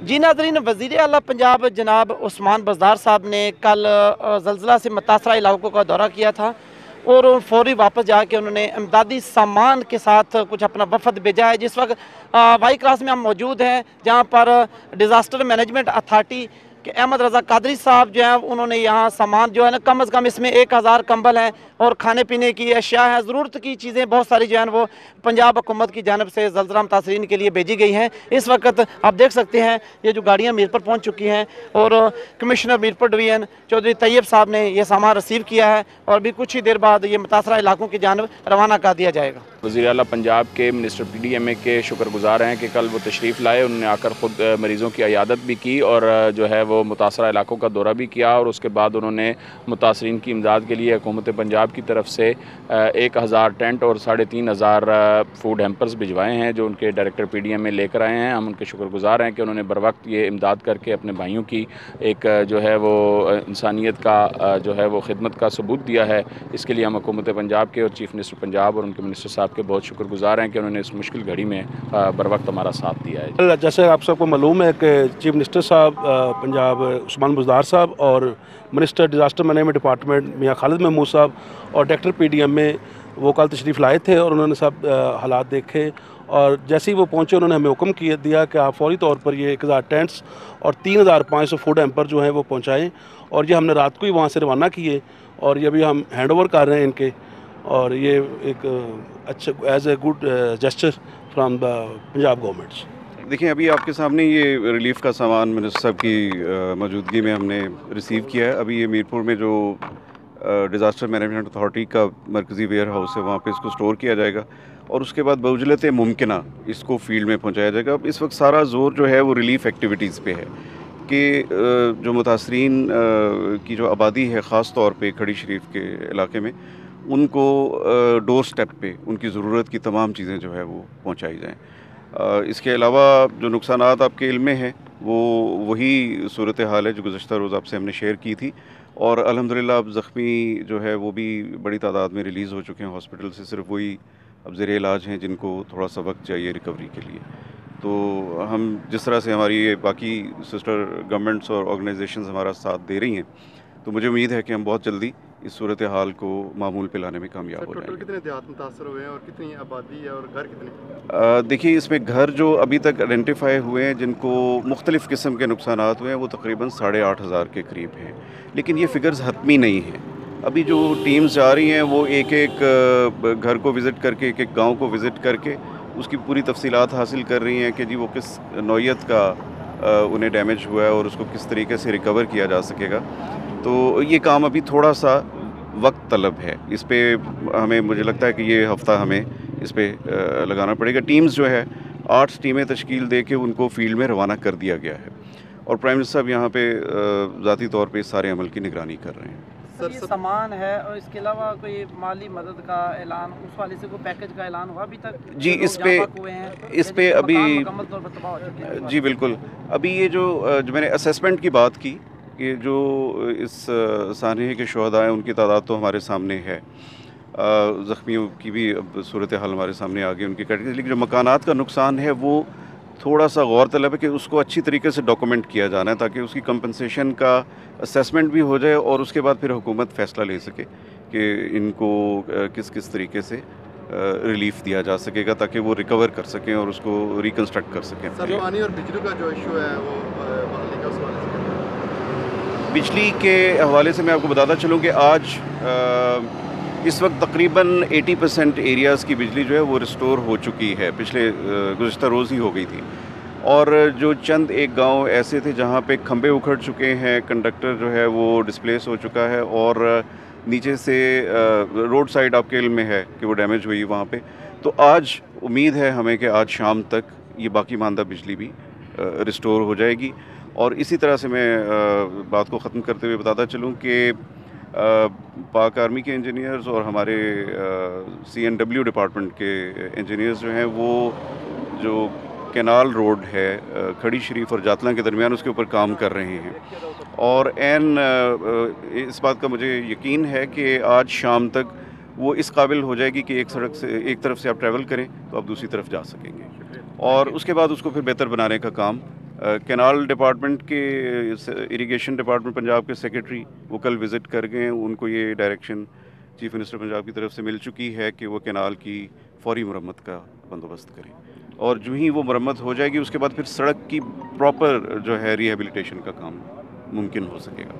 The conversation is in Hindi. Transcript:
जी नाज़रीन, वज़ीर आला पंजाब जनाब उस्मान बज़दार साहब ने कल ज़ल्ज़ला से मुतासरा इलाकों का दौरा किया था और फौरी वापस जाके उन्होंने इमदादी सामान के साथ कुछ अपना वफ़द भेजा है। जिस वक्त वाई क्लास में हम मौजूद हैं, जहाँ पर डिज़ास्टर मैनेजमेंट अथॉरिटी के अहमद रज़ा कादरी साहब जो हैं, उन्होंने यहाँ सामान जो है ना, कम अज़ कम इसमें 1000 कंबल हैं और खाने पीने की अशिया हैं, ज़रूरत की चीज़ें बहुत सारी जो हैं वो पंजाब हुकूमत की जानब से ज़ल्ज़ला मुतासरीन के लिए भेजी गई हैं। इस वक्त आप देख सकते हैं ये जो गाड़ियाँ मीरपुर पहुँच चुकी हैं और कमिश्नर मीरपुर डिवीज़न चौधरी तैयब साहब ने यह सामान रिसीव किया है और भी कुछ ही देर बाद ये मुतासरा इलाकों की जानब रवाना कर दिया जाएगा। वज़ीर आला पंजाब के मिनिस्टर PDMA के शुक्रगुजार हैं कि कल वो तशरीफ़ लाए, उन्होंने आकर ख़ुद मरीज़ों की इयादत भी की और जो है वो मुतासरा इलाकों का दौरा भी किया और उसके बाद उन्होंने मुतासरीन की इमदाद के लिए हुकूमत पंजाब की तरफ से 1000 टेंट और 3500 फूड हैम्पर्स भिजवाए हैं जो उनके डायरेक्टर PDMA लेकर आए हैं। हम उनके शुक्रगुजार हैं कि उन्होंने बर वक्त ये इमदाद करके अपने भाइयों की एक जो है वो इंसानियत का जो है वो खिदमत का सबूत दिया है। इसके लिए हम हुकूमत पंजाब के और चीफ़ मिनिस्टर पंजाब और उनके मिनिस्टर साहब के बहुत शुक्रगुजार हैं कि उन्होंने इस मुश्किल घड़ी में बर वक्त हमारा साथ दिया है। जैसे आप सबको मालूम है कि चीफ मिनिस्टर साहब पंजाब उस्मान बज़दार साहब और मिनिस्टर डिज़ास्टर मैनेजमेंट डिपार्टमेंट मियाँ खालिद महमूद साहब और डायरेक्टर PDMA वो कल तशरीफ़ लाए थे और उन्होंने सब हालात देखे और जैसे ही वो पहुँचे उन्होंने हमें हुक्म किया दिया कि आप फौरी तौर पर ये 1000 टेंट्स और 3500 फूड हैम्पर जो हैं वो पहुँचाएँ और ये हमने रात को ही वहाँ से रवाना किए और ये अभी हम हैंड ओवर कर रहे हैं इनके और ये एक अच्छा as a good gesture from the Punjab government. देखिए, अभी आपके सामने ये रिलीफ़ का सामान मिनिस्टर साहब की मौजूदगी में हमने रिसीव किया है। अभी ये मीरपुर में जो डिज़ास्टर मैनेजमेंट अथॉरिटी का मरकज़ी वेयर हाउस है वहाँ पे इसको स्टोर किया जाएगा और उसके बाद बउजलत मुमकिना इसको फील्ड में पहुँचाया जाएगा। अब इस वक्त सारा ज़ोर जो है वो रिलीफ़ एक्टिविटीज़ पे है कि जो मुतासरीन की जो आबादी है ख़ास तौर पे खड़ी शरीफ के इलाके में, उनको डोर स्टेप पे उनकी ज़रूरत की तमाम चीज़ें जो है वो पहुंचाई जाएं। इसके अलावा जो नुकसानात आपके इल्म में हैं वो वही सूरत हाल है जो गुज़श्ता रोज़ आपसे हमने शेयर की थी और अल्हम्दुलिल्लाह अब ज़ख्मी जो है वो भी बड़ी तादाद में रिलीज़ हो चुके हैं हॉस्पिटल से। सिर्फ वही अब ज़ेरे इलाज हैं जिनको थोड़ा सा वक्त चाहिए रिकवरी के लिए। तो हम जिस तरह से हमारी ये बाकी सिस्टर गवर्नमेंट्स और ऑर्गेनाइजेशंस हमारा साथ दे रही हैं, तो मुझे उम्मीद है कि हम बहुत जल्दी इस सूरत हाल को मामूल पे लाने में कामयाब हो जाएंगे। कितने देहात मुतासर हुए हैं और कितनी आबादी है और घर कितने? देखिए, इसमें घर जो अभी तक आइडेंटिफाई हुए हैं जिनको मुख्तलिफ़ किस्म के नुकसानात हुए हैं वो तकरीबन 8500 के करीब हैं, लेकिन ये फ़िगर्स हतमी नहीं हैं। अभी जो टीम्स जा रही हैं वो एक एक घर को विज़िट करके, एक एक गाँव को विज़िट करके उसकी पूरी तफसीलात हासिल कर रही हैं कि जी वो किस नौइयत का उन्हें डैमेज हुआ है और उसको किस तरीके से रिकवर किया जा सकेगा। तो ये काम अभी थोड़ा सा वक्त तलब है, इस पे हमें मुझे लगता है कि ये हफ़्ता हमें इस पे लगाना पड़ेगा। टीम्स जो है 8 टीमें तश्कील दे के उनको फील्ड में रवाना कर दिया गया है और प्राइम मिनिस्टर साहब यहाँ पे ज़ाती तौर पे इस सारे अमल की निगरानी कर रहे हैं। सर, ये सामान है और इसके अलावा कोई माली मदद का ऐलान उस वाले से कोई पैकेज का ऐलान हुआ अभी तक? जी, इस पे अभी जी बिल्कुल, अभी ये जो मैंने असेसमेंट की बात की कि जो इस सानहे के शुहदा हैं उनकी तादाद तो हमारे सामने है, ज़ख्मियों की भी अब सूरत हाल हमारे सामने आ गई उनकी कैटेगरी, लेकिन जो मकानात का नुकसान है वो थोड़ा सा गौर तलब है कि उसको अच्छी तरीके से डॉक्यूमेंट किया जाना है ताकि उसकी कंपनसेशन का असेसमेंट भी हो जाए और उसके बाद फिर हुकूमत फ़ैसला ले सके कि इनको किस किस तरीके से रिलीफ़ दिया जा सकेगा ताकि वो रिकवर कर सकें और उसको रिकन्स्ट्रक्ट कर सकें। सर, पानी और बिजली का जो इशू है वो बहाली का सवाल है। बिजली के हवाले से मैं आपको बताता चलूँ कि आज इस वक्त तकरीबन 80% एरियाज़ की बिजली जो है वो रिस्टोर हो चुकी है, पिछले गुज़श्ता रोज़ ही हो गई थी। और जो चंद एक गांव ऐसे थे जहां पे खंबे उखड़ चुके हैं, कंडक्टर जो है वो डिस्प्लेस हो चुका है और नीचे से रोड साइड आपके इल्म में है कि वो डैमेज हुई वहाँ पे। तो आज उम्मीद है हमें कि आज शाम तक ये बाकी मानदा बिजली भी रिस्टोर हो जाएगी। और इसी तरह से मैं बात को ख़त्म करते हुए बताता चलूँ कि पाक आर्मी के इंजीनियर्स और हमारे CNW डिपार्टमेंट के इंजीनियर्स जो हैं वो जो कैनाल रोड है खड़ी शरीफ और जातला के दरमियान उसके ऊपर काम कर रहे हैं और इस बात का मुझे यकीन है कि आज शाम तक वो इस काबिल हो जाएगी कि एक सड़क से एक तरफ से आप ट्रैवल करें तो आप दूसरी तरफ जा सकेंगे। और उसके बाद उसको फिर बेहतर बनाने का काम कैनाल डिपार्टमेंट के इरिगेशन डिपार्टमेंट पंजाब के सेक्रेटरी वो कल विज़िट कर गए हैं। उनको ये डायरेक्शन चीफ मिनिस्टर पंजाब की तरफ से मिल चुकी है कि वो कैनाल की फौरी मुरम्मत का बंदोबस्त करें, और जो ही वो मुरम्मत हो जाएगी उसके बाद फिर सड़क की प्रॉपर जो है रिहेबिलिटेशन का काम मुमकिन हो सकेगा।